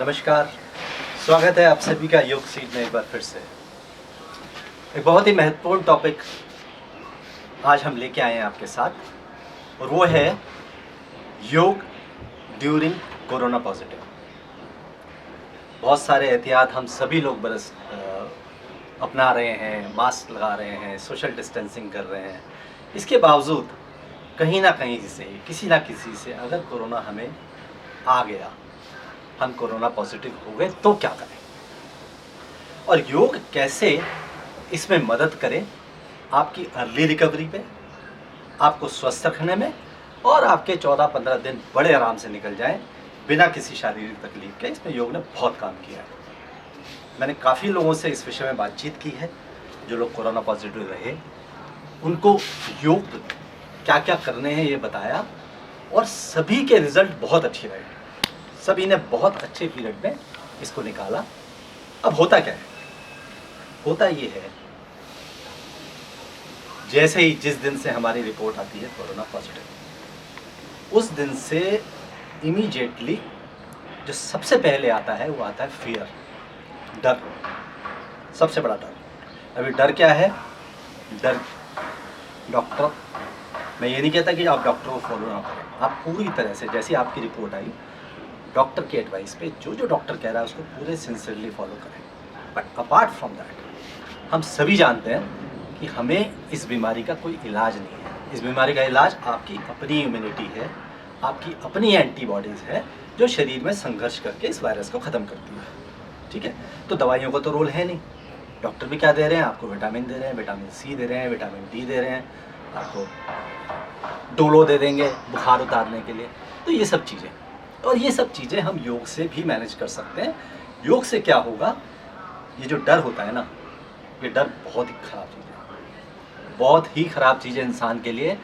नमस्कार, स्वागत है आप सभी का योग सीट में एक बार फिर से। एक बहुत ही महत्वपूर्ण टॉपिक आज हम लेके आए हैं आपके साथ और वो है योग ड्यूरिंग कोरोना पॉजिटिव। बहुत सारे एहतियात हम सभी लोग अपना रहे हैं, मास्क लगा रहे हैं, सोशल डिस्टेंसिंग कर रहे हैं। इसके बावजूद कहीं ना कहीं से किसी ना किसी से अगर कोरोना हमें आ गया, हम कोरोना पॉजिटिव हो गए तो क्या करें और योग कैसे इसमें मदद करे आपकी अर्ली रिकवरी पे, आपको स्वस्थ रखने में और आपके 14-15 दिन बड़े आराम से निकल जाएं बिना किसी शारीरिक तकलीफ के। इसमें योग ने बहुत काम किया है। मैंने काफ़ी लोगों से इस विषय में बातचीत की है, जो लोग कोरोना पॉजिटिव रहे उनको योग क्या क्या करने हैं ये बताया और सभी के रिजल्ट बहुत अच्छे रहे। सभी ने बहुत अच्छे पीरियड में इसको निकाला। अब होता क्या है? होता ये है, जैसे ही जिस दिन से हमारी रिपोर्ट आती है कोरोना पॉजिटिव, उस दिन से इमीडिएटली जो सबसे पहले आता है वो आता है फियर, डर। सबसे बड़ा डर। अभी डर क्या है? डर डॉक्टर, मैं ये नहीं कहता कि आप डॉक्टर को फॉलो ना करें, आप पूरी तरह से जैसी आपकी रिपोर्ट आई डॉक्टर की एडवाइस पे जो डॉक्टर कह रहा है उसको पूरे सिंसियरली फॉलो करें। बट अपार्ट फ्रॉम दैट हम सभी जानते हैं कि हमें इस बीमारी का कोई इलाज नहीं है। इस बीमारी का इलाज आपकी अपनी इम्यूनिटी है, आपकी अपनी एंटीबॉडीज़ है जो शरीर में संघर्ष करके इस वायरस को ख़त्म करती है। ठीक है, तो दवाइयों का तो रोल है नहीं। डॉक्टर भी क्या दे रहे हैं? आपको विटामिन दे रहे हैं, विटामिन सी दे रहे हैं, विटामिन डी दे रहे हैं, आपको डोलो दे देंगे बुखार उतारने के लिए। तो ये सब चीज़ें, और ये सब चीज़ें हम योग से भी मैनेज कर सकते हैं। योग से क्या होगा? ये जो डर होता है ना, ये डर बहुत ही ख़राब चीज़ है, बहुत ही ख़राब चीज़ है इंसान के लिए।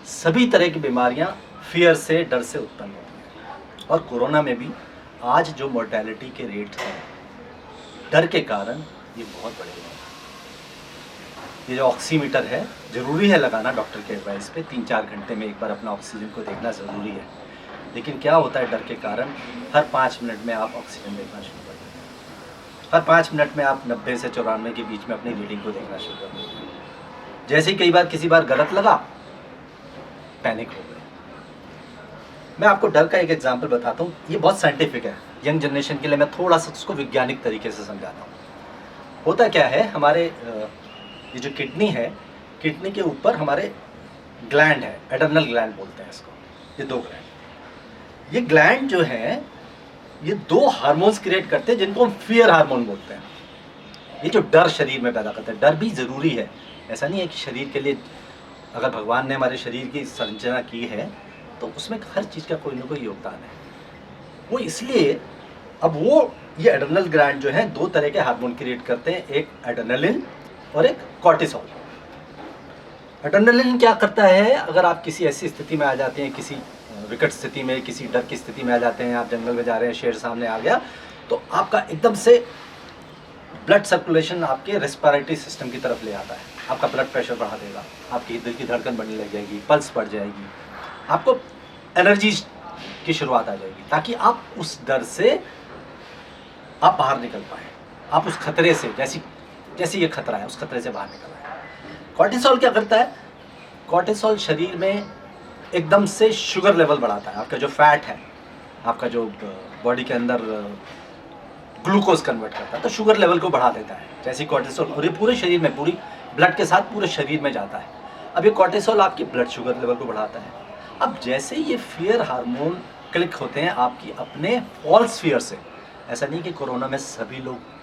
सभी तरह की बीमारियां फियर से, डर से उत्पन्न होती हैं। और कोरोना में भी आज जो मोर्टेलिटी के रेट हैं डर के कारण, ये बहुत बड़े हैं। ये जो ऑक्सीमीटर है ज़रूरी है लगाना डॉक्टर के एडवाइस पे, 3-4 घंटे में एक बार अपना ऑक्सीजन को देखना ज़रूरी है। लेकिन क्या होता है, डर के कारण हर 5 मिनट में आप ऑक्सीजन देखना शुरू कर देते हैं। हर 5 मिनट में आप 90 से 94 के बीच में अपनी रीडिंग को देखना शुरू कर देते हैं। जैसे ही कई बार किसी बार गलत लगा, पैनिक हो गए। मैं आपको डर का एक एग्जांपल बताता हूँ, ये बहुत साइंटिफिक है। यंग जनरेशन के लिए मैं थोड़ा सा उसको वैज्ञानिक तरीके से समझाता हूँ। होता क्या है, हमारे ये जो किडनी है, किडनी के ऊपर हमारे ग्लैंड है, एडर्नल ग्लैंड बोलते हैं इसको। ये 2 ग्लैंड, ये ग्लैंड जो है ये 2 हार्मोन्स क्रिएट करते हैं जिनको हम फियर हार्मोन बोलते हैं। ये जो डर शरीर में पैदा करता है, डर भी ज़रूरी है। ऐसा नहीं है कि शरीर के लिए, अगर भगवान ने हमारे शरीर की संरचना की है तो उसमें हर चीज़ का कोई ना कोई योगदान है। वो इसलिए, अब वो ये एडर्नल ग्लैंड जो है 2 तरह के हार्मोन क्रिएट करते हैं, एक एड्रेनलिन और एक कॉर्टिसोल। एड्रेनलिन क्या करता है, अगर आप किसी ऐसी स्थिति में आ जाते हैं, किसी विकट स्थिति में, किसी डर की स्थिति में आ जाते हैं, आप जंगल में जा रहे हैं, शेर सामने आ गया, तो आपका एकदम से ब्लड सर्कुलेशन आपके रेस्पिरेटरी सिस्टम की तरफ ले आता है। आपका ब्लड प्रेशर बढ़ा देगा, आपकी दिल की धड़कन बढ़ने लग जाएगी, पल्स बढ़ जाएगी, आपको एनर्जी की शुरुआत आ जाएगी, ताकि आप उस डर से आप बाहर निकल पाए, आप उस खतरे से, जैसी ये खतरा है उस खतरे से बाहर निकल आए। कॉर्टिसोल क्या करता है? कॉर्टिसोल शरीर में एकदम से शुगर लेवल बढ़ाता है। आपका जो फैट है, आपका जो बॉडी के अंदर ग्लूकोज कन्वर्ट करता है, तो शुगर लेवल को बढ़ा देता है जैसे कॉर्टिसोल, और ये पूरे शरीर में, पूरी ब्लड के साथ पूरे शरीर में जाता है। अब ये कॉर्टिसोल आपकी ब्लड शुगर लेवल को बढ़ाता है। अब जैसे ये फियर हार्मोन क्लिक होते हैं आपकी अपने फॉल्स फियर से, ऐसा नहीं कि कोरोना में सभी लोग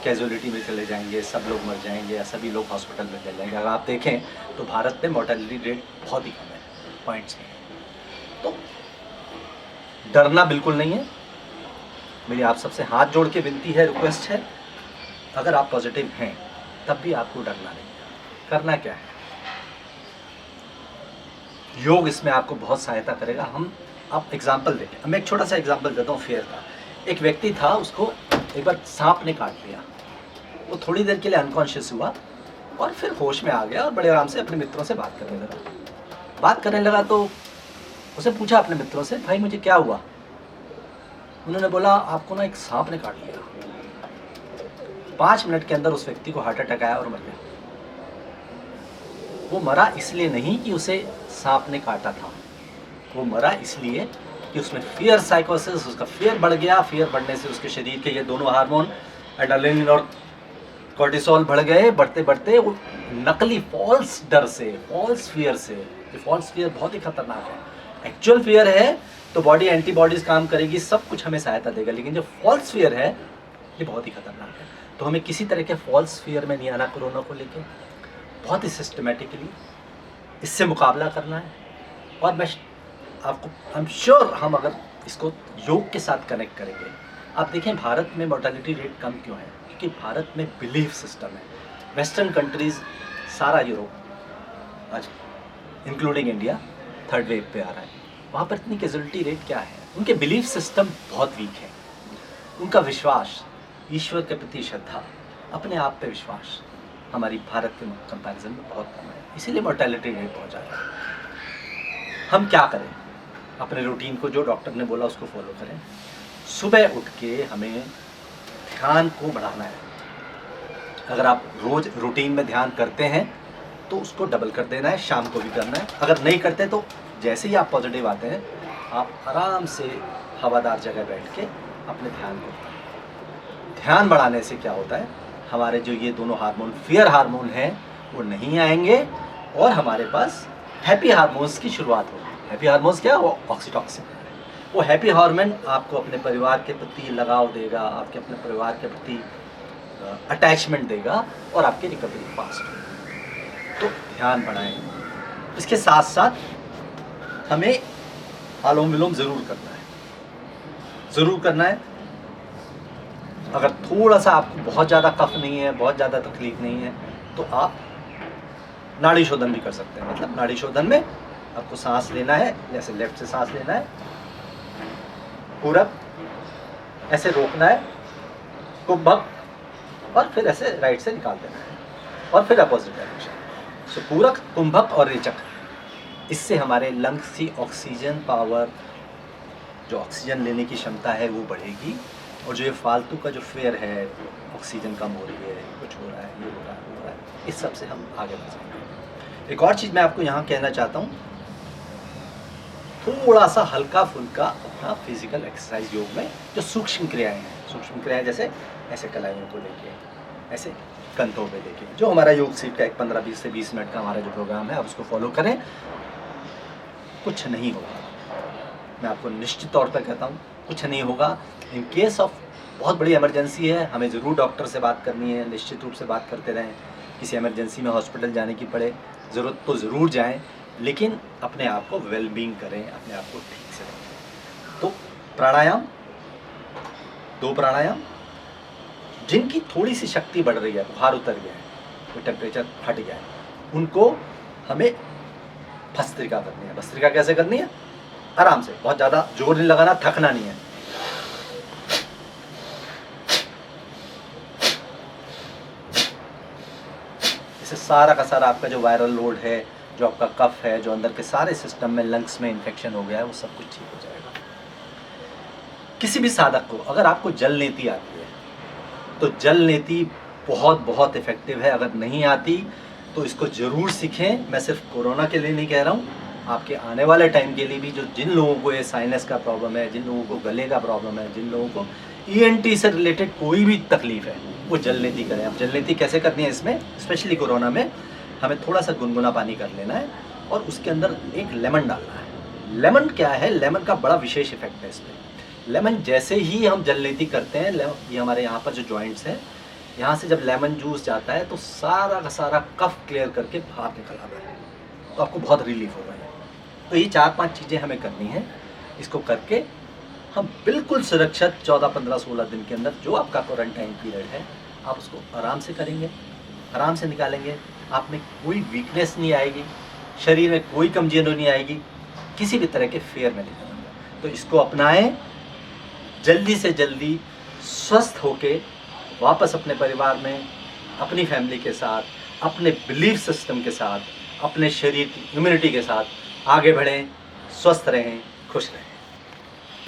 कैजुअलिटी में चले जाएंगे, सब लोग मर जाएंगे या सभी लोग हॉस्पिटल में चले जाएंगे। अगर आप देखें तो भारत में मोर्टेलिटी रेट बहुत ही कम है, पॉइंट्स में। तो डरना बिल्कुल नहीं है। मेरी आप सबसे हाथ जोड़ के विनती है, रिक्वेस्ट है, अगर आप पॉजिटिव हैं तब भी आपको डरना नहीं है। करना क्या है? योग इसमें आपको बहुत सहायता करेगा। आप एग्जाम्पल देखें, मैं एक छोटा सा एग्जाम्पल देता हूँ फियर का। एक व्यक्ति था, उसको एक बार सांप ने काट लिया। वो थोड़ी देर के लिए अनकॉन्शियस हुआ और फिर होश में आ गया और बड़े आराम से अपने मित्रों से बात करने लगा। तो उसे पूछा अपने मित्रों से, भाई मुझे क्या हुआ? उन्होंने बोला आपको ना एक सांप ने काट लिया। 5 मिनट के अंदर उस व्यक्ति को हार्ट अटैक आया और मर गया। वो मरा इसलिए नहीं कि उसे सांप ने काटा था, वो मरा इसलिए कि उसमें फियर साइकोसिस, उसका फियर बढ़ गया। फियर बढ़ने से उसके शरीर के ये दोनों हार्मोन एड्रेनलिन और कॉर्टिसोल बढ़ गए। बढ़ते बढ़ते वो नकली फॉल्स डर से, फॉल्स फियर से, ये फॉल्स फियर बहुत ही खतरनाक है। एक्चुअल फियर है तो बॉडी एंटीबॉडीज काम करेगी, सब कुछ हमें सहायता देगा, लेकिन जो फॉल्स फियर है ये बहुत ही खतरनाक है। तो हमें किसी तरह के फॉल्स फियर में नहीं आना। कोरोना को लेके बहुत ही सिस्टमेटिकली इससे मुकाबला करना है। और मैं आपको आई एम श्योर हम अगर इसको योग के साथ कनेक्ट करेंगे, आप देखें भारत में मोर्टेलिटी रेट कम क्यों है? क्योंकि भारत में बिलीफ सिस्टम है। वेस्टर्न कंट्रीज़, सारा यूरोप आज इंक्लूडिंग इंडिया थर्ड वेव पे आ रहा है, वहाँ पर इतनी कैजुअलिटी रेट क्या है? उनके बिलीफ सिस्टम बहुत वीक है। उनका विश्वास, ईश्वर के प्रति श्रद्धा, अपने आप पे विश्वास हमारी भारत के कंपैरिजन में बहुत कम है, इसीलिए मोर्टेलिटी रेट बहुत ज़्यादा है। हम क्या करें? अपने रूटीन को, जो डॉक्टर ने बोला उसको फॉलो करें। सुबह उठ के हमें ध्यान को बढ़ाना है। अगर आप रोज़ रूटीन में ध्यान करते हैं तो उसको डबल कर देना है, शाम को भी करना है। अगर नहीं करते तो जैसे ही आप पॉजिटिव आते हैं, आप आराम से हवादार जगह बैठ के अपने ध्यान को, ध्यान बढ़ाने से क्या होता है, हमारे जो ये दोनों हार्मोन, फियर हार्मोन हैं, वो नहीं आएंगे और हमारे पास हैप्पी हार्मोन्स की शुरुआत होगी। हैप्पी हार्मोन्स क्या? वो ऑक्सीटॉसिन। वो हैप्पी हार्मोन आपको अपने परिवार के प्रति लगाव देगा, आपके अपने परिवार के प्रति अटैचमेंट देगा और आपकी रिकवरी फास्ट होगी। तो ध्यान बढ़ाएं। इसके साथ साथ हमें अनुलोम विलोम ज़रूर करना है, ज़रूर करना है। अगर थोड़ा सा आपको बहुत ज़्यादा कफ नहीं है, बहुत ज़्यादा तकलीफ नहीं है, तो आप नाड़ी शोधन भी कर सकते हैं। मतलब नाड़ी शोधन में आपको सांस लेना है, जैसे लेफ्ट से सांस लेना है, पूरब ऐसे रोकना है, कुंभक, और फिर ऐसे राइट से निकाल देना है, और फिर अपोजिट डायरेक्शन। सो पूरक, कुंभक और रेचक, इससे हमारे लंग्स की ऑक्सीजन पावर, जो ऑक्सीजन लेने की क्षमता है वो बढ़ेगी, और जो ये फालतू का जो फेयर है, ऑक्सीजन कम हो रही है, कुछ हो रहा है, ये हो रहा है, वो हो रहा है, इस सब से हम आगे बढ़ जाएंगे। एक और चीज़ मैं आपको यहाँ कहना चाहता हूँ, थोड़ा सा हल्का फुल्का अपना फिजिकल एक्सरसाइज योग में, जो सूक्ष्म क्रियाएं हैं, सूक्ष्म क्रियाएं जैसे ऐसे कलाइयों को लेके, ऐसे कंधों पे लेके, जो हमारा योग सीट का एक 15-20 से 20 मिनट का हमारा जो प्रोग्राम है, आप उसको फॉलो करें, कुछ नहीं होगा। मैं आपको निश्चित तौर पर कहता हूँ, कुछ नहीं होगा। इन केस ऑफ बहुत बड़ी इमरजेंसी है, हमें ज़रूर डॉक्टर से बात करनी है, निश्चित रूप से बात करते रहें। किसी इमरजेंसी में हॉस्पिटल जाने की पड़े, ज़रूरत तो ज़रूर जाएं, लेकिन अपने आप को वेलबींग करें, अपने आप को ठीक से रखें। तो प्राणायाम, 2 प्राणायाम, जिनकी थोड़ी सी शक्ति बढ़ रही है, बुखार उतर गया है, कोई टेम्परेचर हट गया है, उनको हमें भस्त्रिका करनी है। भस्त्रिका कैसे करनी है? आराम से, बहुत ज़्यादा जोर नहीं लगाना, थकना नहीं है। इससे सारा का सारा आपका जो वायरल लोड है, जो आपका कफ है, जो अंदर के सारे सिस्टम में, लंग्स में इन्फेक्शन हो गया है, वो सब कुछ ठीक हो जाएगा। किसी भी साधक को, अगर आपको जल नीति आती है तो जल नीति बहुत बहुत इफ़ेक्टिव है। अगर नहीं आती तो इसको ज़रूर सीखें। मैं सिर्फ कोरोना के लिए नहीं कह रहा हूँ, आपके आने वाले टाइम के लिए भी, जो जिन लोगों को ये साइनस का प्रॉब्लम है, जिन लोगों को गले का प्रॉब्लम है, जिन लोगों को ENT से रिलेटेड कोई भी तकलीफ है, वो जल नीति करें। अब जल नीति कैसे करनी है? इसमें स्पेशली कोरोना में हमें थोड़ा सा गुनगुना पानी कर लेना है और उसके अंदर एक लेमन डालना है। लेमन क्या है? लेमन का बड़ा विशेष इफेक्ट है इसमें। लेमन जैसे ही हम जल नीति करते हैं, ये हमारे यहाँ पर जो जॉइंट्स हैं, यहाँ से जब लेमन जूस जाता है तो सारा का सारा कफ क्लियर करके बाहर निकल आता है, तो आपको बहुत रिलीफ होगा। तो ये 4-5 चीज़ें हमें करनी है। इसको करके हम बिल्कुल सुरक्षित 14, 15, 16 दिन के अंदर, जो आपका क्वारंटाइन पीरियड है, आप उसको आराम से करेंगे, आराम से निकालेंगे। आप में कोई वीकनेस नहीं आएगी, शरीर में कोई कमजोरी नहीं आएगी, किसी भी तरह के फेयर में नहीं करेंगे। तो इसको अपनाएं, जल्दी से जल्दी स्वस्थ होके वापस अपने परिवार में, अपनी फैमिली के साथ, अपने बिलीफ सिस्टम के साथ, अपने शरीर की इम्यूनिटी के साथ आगे बढ़ें, स्वस्थ रहें, खुश रहें।